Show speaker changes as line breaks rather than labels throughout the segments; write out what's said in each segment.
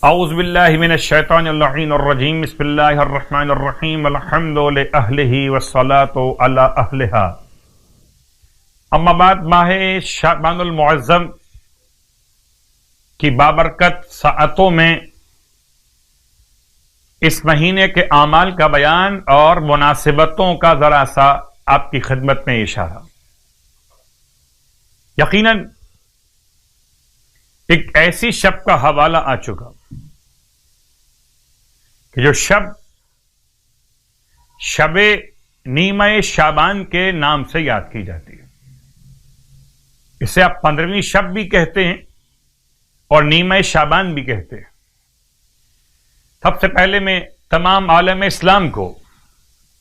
اعوذ باللہ من الشیطان اللعین الرجیم بسم اللہ الرحمن الرحیم الحمد لأہلہ والصلاة علی اہلہا اما بعد ماہ شعبان المعظم کی بابرکت ساعتوں میں اس مہینے کے اعمال کا بیان اور مناسبتوں کا ذرا سا آپ کی خدمت میں اشارہ۔ یقیناً ایک ایسی شب کا حوالہ آ چکا کہ جو شب نیمہ شعبان کے نام سے یاد کی جاتی ہے۔ اسے آپ 15ویں شب بھی کہتے ہیں اور نیمہ شعبان بھی کہتے ہیں۔ سب سے پہلے میں تمام عالم اسلام کو،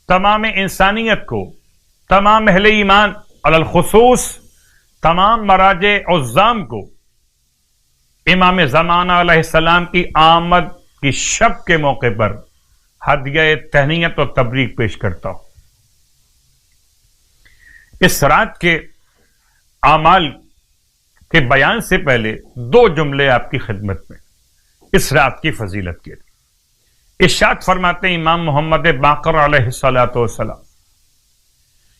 تمام انسانیت کو، تمام اہل ایمان علی الخصوص تمام مراجع عظام کو امام زمانہ علیہ السلام کی آمد کی شب کے موقع پر ہدیہ تہنیت اور تبریک پیش کرتا ہوں۔ اس رات کے اعمال کے بیان سے پہلے دو جملے آپ کی خدمت میں اس رات کی فضیلت کے لیے۔ ارشاد فرماتے ہیں امام محمد باقر علیہ السلام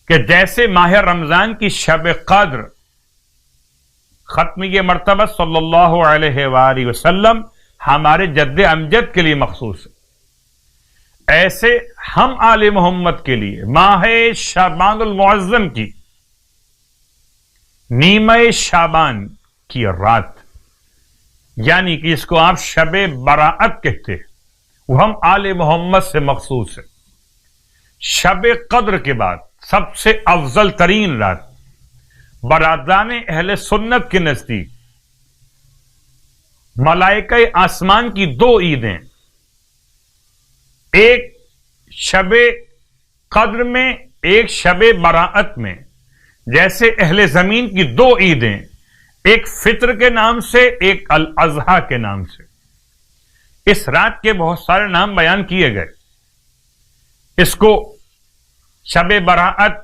کہ جیسے ماہ رمضان کی شب قدر ختمی مرتبہ صلی اللہ علیہ وآلہ وسلم ہمارے جد امجد کے لیے مخصوص ہے، ایسے ہم آل محمد کے لیے ماہ شعبان المعظم کی نیمہ شعبان کی رات، یعنی کہ اس کو آپ شب براءت کہتے ہیں، وہ ہم آل محمد سے مخصوص ہے۔ شب قدر کے بعد سب سے افضل ترین رات برادران اہل سنت کے نزدیک ملائکہ آسمان کی دو عیدیں، ایک شب قدر میں ایک شب براءت میں، جیسے اہل زمین کی دو عیدیں، ایک فطر کے نام سے ایک الاضحیٰ کے نام سے۔ اس رات کے بہت سارے نام بیان کیے گئے۔ اس کو شب براءت،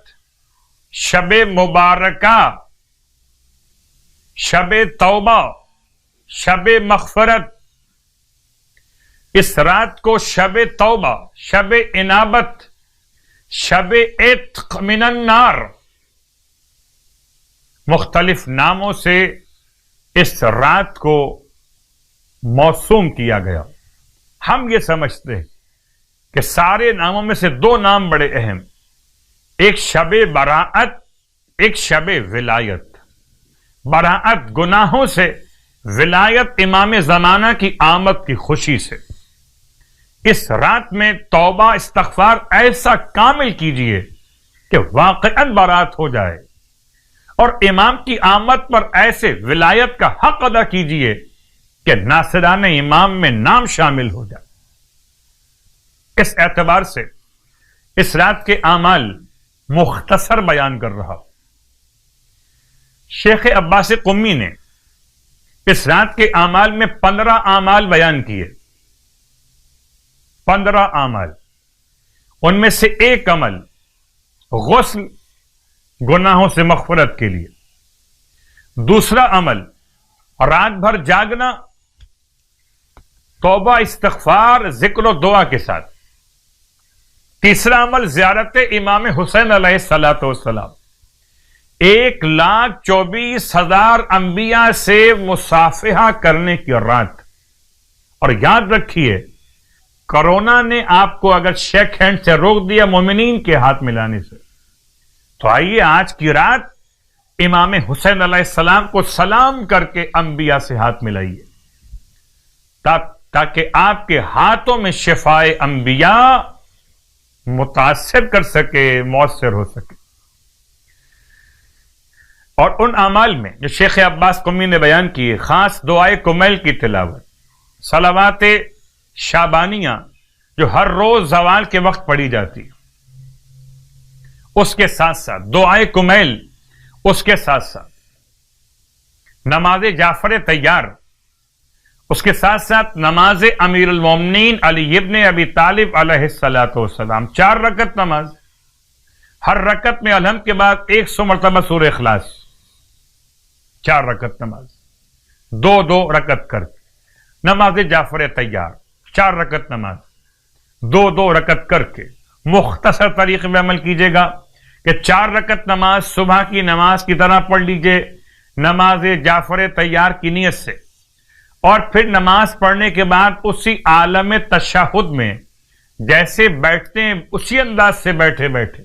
شب مبارکہ، شب توبہ، شب مغفرت۔ اس رات کو شب توبہ، شب انابت، شب عتق من النار، مختلف ناموں سے اس رات کو موسوم کیا گیا۔ ہم یہ سمجھتے ہیں کہ سارے ناموں میں سے دو نام بڑے اہم، ایک شب براءت، ایک شب ولایت۔ براءت گناہوں سے، ولایت امام زمانہ کی آمد کی خوشی سے۔ اس رات میں توبہ استغفار ایسا کامل کیجئے کہ واقعاً برات ہو جائے، اور امام کی آمد پر ایسے ولایت کا حق ادا کیجئے کہ ناصران امام میں نام شامل ہو جائے۔ اس اعتبار سے اس رات کے اعمال مختصر بیان کر رہا ہوں۔ شیخ عباس قمی نے اس رات کے اعمال میں 15 اعمال بیان کیے، 15 اعمال۔ ان میں سے ایک عمل غسل گناہوں سے مغفرت کے لیے، دوسرا عمل رات بھر جاگنا توبہ استغفار ذکر و دعا کے ساتھ، تیسرا عمل زیارت امام حسین علیہ السلام، 1,24,000 انبیاء سے مصافحہ کرنے کی رات۔ اور یاد رکھیے، کرونا نے آپ کو اگر شیک ہینڈ سے روک دیا مومنین کے ہاتھ ملانے سے، تو آئیے آج کی رات امام حسین علیہ السلام کو سلام کر کے انبیاء سے ہاتھ ملائیے، تاکہ آپ کے ہاتھوں میں شفائے انبیاء متاثر کر سکے، مؤثر ہو سکے۔ اور ان اعمال میں جو شیخ عباس قمی نے بیان کیے، خاص دعائے کمیل کی تلاوت، صلوات شعبانیہ جو ہر روز زوال کے وقت پڑھی جاتی، اس کے ساتھ ساتھ دعائے کمیل، اس کے ساتھ ساتھ نماز جعفر طیار، اس کے ساتھ ساتھ نماز امیر المومنین علی ابن ابی طالب علیہ السلام، 4 رکعت نماز، ہر رکعت میں الحمد کے بعد 100 مرتبہ سورہ اخلاص، 4 رکعت نماز، 2 رکعت کر نماز جعفر تیار 4 رکعت نماز 2 رکعت کر کے مختصر طریقے میں عمل کیجیے گا کہ 4 رکعت نماز صبح کی نماز کی طرح پڑھ لیجئے نماز جعفر تیار کی نیت سے، اور پھر نماز پڑھنے کے بعد اسی عالم تشہد میں جیسے بیٹھتے ہیں اسی انداز سے بیٹھے بیٹھے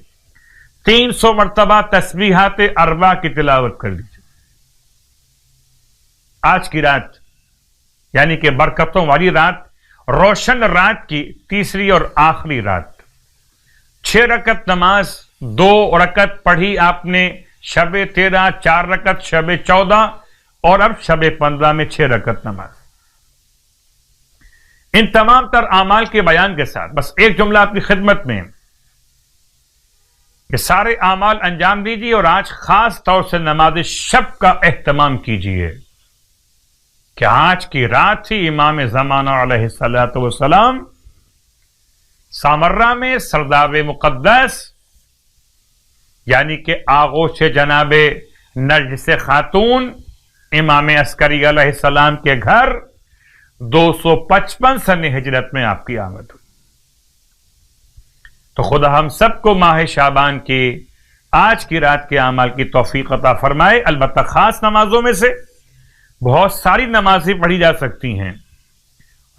300 مرتبہ تسبیحات اربع کی تلاوت کر لیجیے۔ آج کی رات یعنی کہ برکتوں والی رات، روشن رات کی تیسری اور آخری رات، 6 رکعت نماز 2 رکعت پڑھی آپ نے شب 13، 4 رکعت شب 14 اور اب شب 15 میں 6 رکعت نماز۔ ان تمام تر اعمال کے بیان کے ساتھ بس ایک جملہ آپ کی خدمت میں کہ سارے اعمال انجام دیجیے، اور آج خاص طور سے نماز شب کا اہتمام کیجیے کہ آج کی رات ہی امام زمانہ علیہ الصلوۃ والسلام سامرہ میں سرداب مقدس یعنی کہ آغوش جناب نرجس خاتون امام عسکری علیہ السلام کے گھر 255 سن ہجرت میں آپ کی آمد ہوئی۔ تو خدا ہم سب کو ماہ شعبان کی آج کی رات کے اعمال کی توفیق عطا فرمائے۔ البتہ خاص نمازوں میں سے بہت ساری نمازیں پڑھی جا سکتی ہیں۔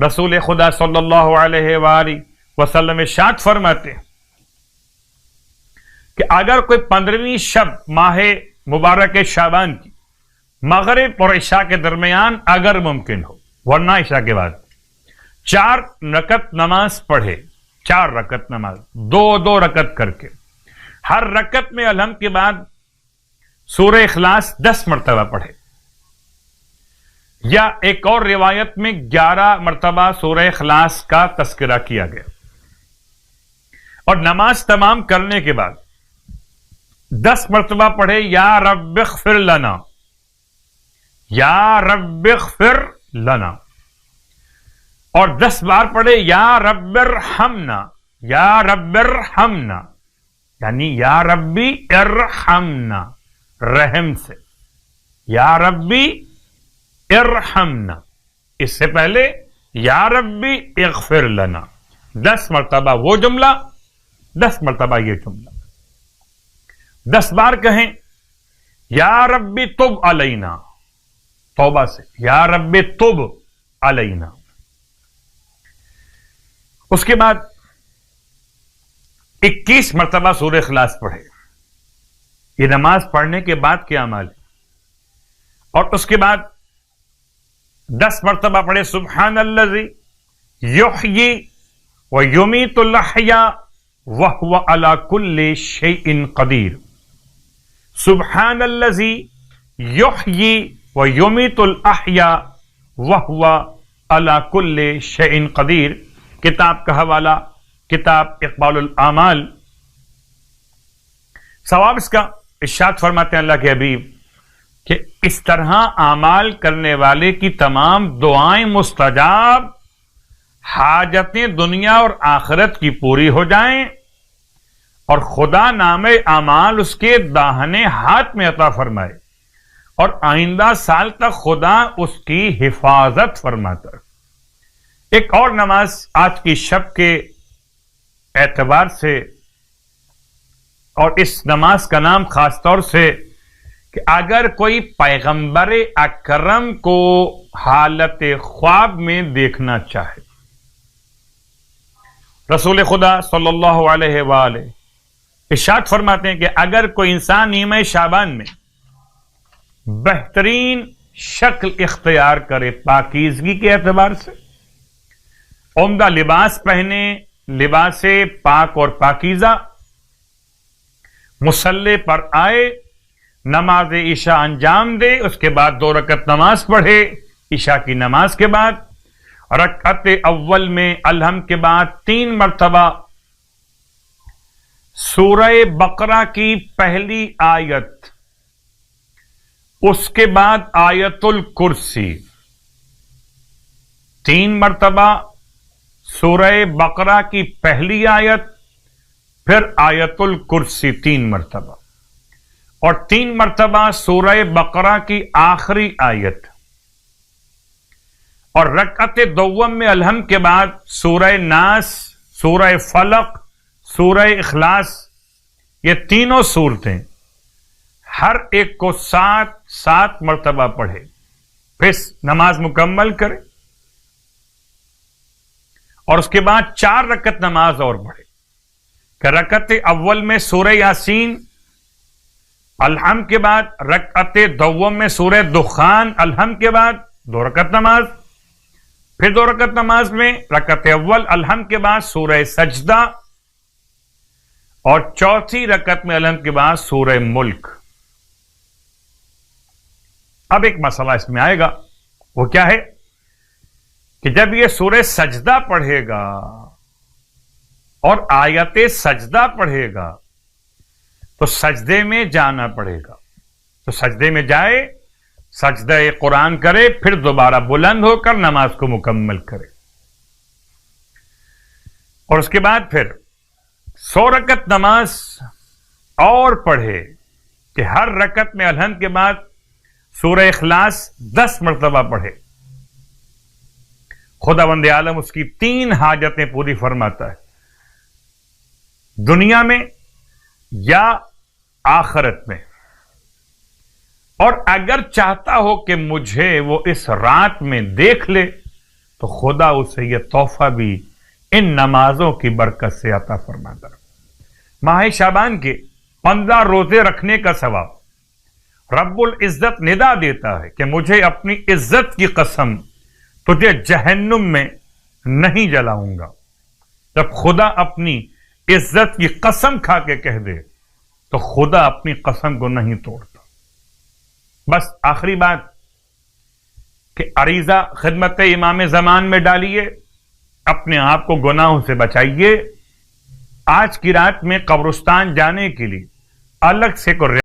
رسول خدا صلی اللہ علیہ وآلہ وسلم ارشاد فرماتے ہیں کہ اگر کوئی 15ویں شب ماہ مبارک شعبان کی مغرب اور عشاء کے درمیان اگر ممکن ہو، ورنہ عشاء کے بعد 4 رکعت نماز پڑھے، 4 رکعت نماز 2 رکعت کر کے، ہر رکعت میں الحمد کے بعد سورہ اخلاص 10 مرتبہ پڑھے، یا ایک اور روایت میں 11 مرتبہ سورہ اخلاص کا تذکرہ کیا گیا، اور نماز تمام کرنے کے بعد 10 مرتبہ پڑھے یا رب اغفر لنا، یا رب اغفر لنا، اور 10 بار پڑھے یا رب ارحمنا، یا رب ارحمنا، یعنی یا ربی ارحمنا، رحم سے، یا ربی ارحمنا، اس سے پہلے یا ربی اغفر لنا، 10 مرتبہ وہ جملہ، 10 مرتبہ یہ جملہ، 10 بار کہیں یا ربی تب علینا، توبہ سے، یا ربی تب علینا۔ اس کے بعد 21 مرتبہ سورہ اخلاص پڑھے۔ یہ نماز پڑھنے کے بعد کیا عمل ہے، اور اس کے بعد 10 مرتبہ پڑھے سبحان الذی یحیی و یمیت الاحیاء وہو علی کل شیء قدیر، سبحان الذی یحیی و یمیت الاحیاء وہو علی کل شیء قدیر، کتاب کا حوالہ کتاب اقبال الاعمال۔ ثواب اس کا ارشاد فرماتے ہیں اللہ کے حبیب کہ اس طرح اعمال کرنے والے کی تمام دعائیں مستجاب، حاجتیں دنیا اور آخرت کی پوری ہو جائیں، اور خدا نام اعمال اس کے داہنے ہاتھ میں عطا فرمائے، اور آئندہ سال تک خدا اس کی حفاظت فرماتا ہے۔ ایک اور نماز آج کی شب کے اعتبار سے، اور اس نماز کا نام خاص طور سے کہ اگر کوئی پیغمبر اکرم کو حالت خواب میں دیکھنا چاہے، رسول خدا صلی اللہ علیہ وآلہ ارشاد فرماتے ہیں کہ اگر کوئی انسان نیمہ شعبان میں بہترین شکل اختیار کرے پاکیزگی کے اعتبار سے، عمدہ لباس پہنے، لباس پاک اور پاکیزہ، مصلی پر آئے، نماز عشاء انجام دے، اس کے بعد 2 رکعت نماز پڑھے، عشاء کی نماز کے بعد رکعت اول میں الحمد کے بعد 3 مرتبہ سورہ بقرہ کی پہلی آیت، اس کے بعد آیت الکرسی، 3 مرتبہ سورہ بقرہ کی پہلی آیت، پھر آیت الکرسی 3 مرتبہ، اور 3 مرتبہ سورہ بقرہ کی آخری آیت، اور رکعت دوم میں الحمد کے بعد سورہ ناس، سورہ فلق، سورہ اخلاص، یہ تینوں صورتیں ہر ایک کو 7 مرتبہ پڑھے، پھر نماز مکمل کرے، اور اس کے بعد 4 رکعت نماز اور پڑھے کہ رکعت اول میں سورہ یاسین، الحمد کے بعد رکعت دوم میں سورہ دخان، الحمد کے بعد 2 رکعت نماز، پھر 2 رکعت نماز میں رکعت اول الحمد کے بعد سورہ سجدہ، اور چوتھی رکعت میں الحمد کے بعد سورہ ملک۔ اب ایک مسئلہ اس میں آئے گا، وہ کیا ہے کہ جب یہ سورہ سجدہ پڑھے گا اور آیت سجدہ پڑھے گا تو سجدے میں جانا پڑے گا، تو سجدے میں جائے، سجدہ قرآن کرے، پھر دوبارہ بلند ہو کر نماز کو مکمل کرے، اور اس کے بعد پھر 100 رکعت نماز اور پڑھے کہ ہر رکعت میں الحمد کے بعد سورہ اخلاص 10 مرتبہ پڑھے۔ خداوند عالم اس کی 3 حاجتیں پوری فرماتا ہے، دنیا میں یا آخرت میں، اور اگر چاہتا ہو کہ مجھے وہ اس رات میں دیکھ لے تو خدا اسے یہ تحفہ بھی ان نمازوں کی برکت سے عطا فرماتا ہے۔ ماہ شعبان کے 15 روزے رکھنے کا ثواب رب العزت ندا دیتا ہے کہ مجھے اپنی عزت کی قسم تجھے جہنم میں نہیں جلاؤں گا۔ جب خدا اپنی عزت کی قسم کھا کے کہہ دے تو خدا اپنی قسم کو نہیں توڑتا۔ بس آخری بات کہ عریضہ خدمت امام زمان میں ڈالیے، اپنے آپ کو گناہوں سے بچائیے۔ آج کی رات میں قبرستان جانے کے لیے الگ سے